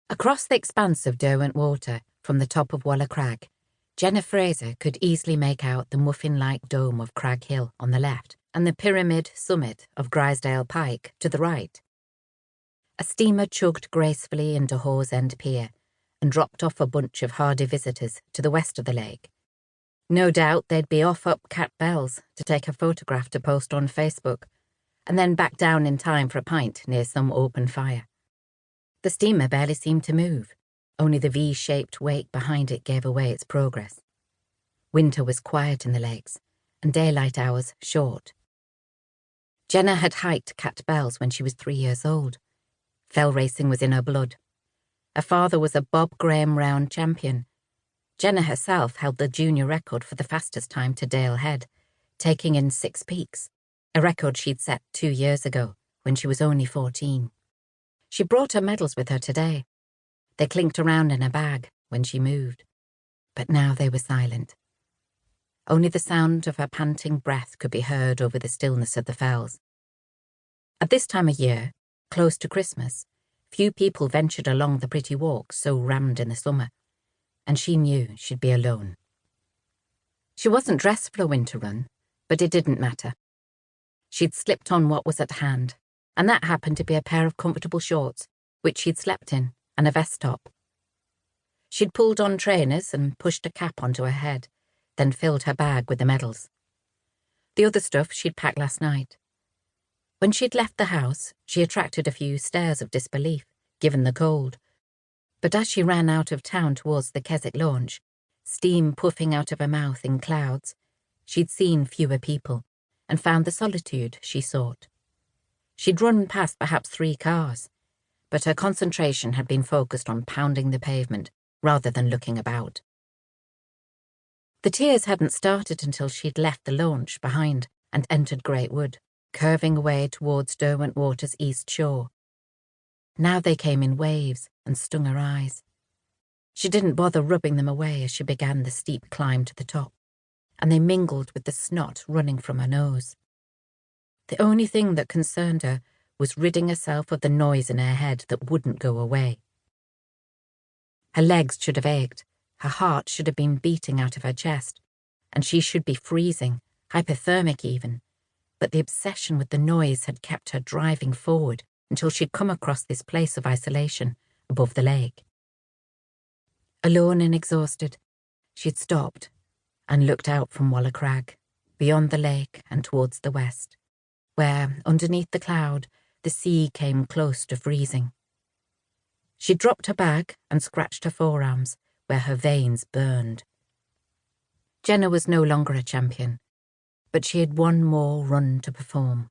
Across the expanse of Derwent Water, from the top of Waller Crag, Jenna Fraser could easily make out the muffin-like dome of Crag Hill on the left and the pyramid summit of Grisdale Pike to the right. A steamer chugged gracefully into Hawes End Pier and dropped off a bunch of hardy visitors to the west of the lake. No doubt they'd be off up Cat Bells to take a photograph to post on Facebook, and then back down in time for a pint near some open fire. The steamer barely seemed to move, only the V-shaped wake behind it gave away its progress. Winter was quiet in the lakes, and daylight hours short. Jenna had hiked Cat Bells when she was 3 years old. Fell racing was in her blood. Her father was a Bob Graham Round champion. Jenna herself held the junior record for the fastest time to Dale Head, taking in 6 peaks, a record she'd set 2 years ago when she was only 14. She brought her medals with her today. They clinked around in her bag when she moved, but now they were silent. Only the sound of her panting breath could be heard over the stillness of the fells. At this time of year, close to Christmas, few people ventured along the pretty walks so rammed in the summer, and she knew she'd be alone. She wasn't dressed for a winter run, but it didn't matter. She'd slipped on what was at hand, and that happened to be a pair of comfortable shorts, which she'd slept in, and a vest top. She'd pulled on trainers and pushed a cap onto her head, then filled her bag with the medals. The other stuff she'd packed last night. When she'd left the house, she attracted a few stares of disbelief, given the cold. But as she ran out of town towards the Keswick launch, steam puffing out of her mouth in clouds, she'd seen fewer people and found the solitude she sought. She'd run past perhaps 3 cars, but her concentration had been focused on pounding the pavement rather than looking about. The tears hadn't started until she'd left the launch behind and entered Great Wood, curving away towards Derwent Water's east shore. Now they came in waves and stung her eyes. She didn't bother rubbing them away as she began the steep climb to the top, and they mingled with the snot running from her nose. The only thing that concerned her was ridding herself of the noise in her head that wouldn't go away. Her legs should have ached, her heart should have been beating out of her chest, and she should be freezing, hypothermic even, but the obsession with the noise had kept her driving forward until she'd come across this place of isolation above the lake. Alone and exhausted, she'd stopped and looked out from Waller Crag, beyond the lake and towards the west, where, underneath the cloud, the sea came close to freezing. She dropped her bag and scratched her forearms, where her veins burned. Jenna was no longer a champion, but she had one more run to perform.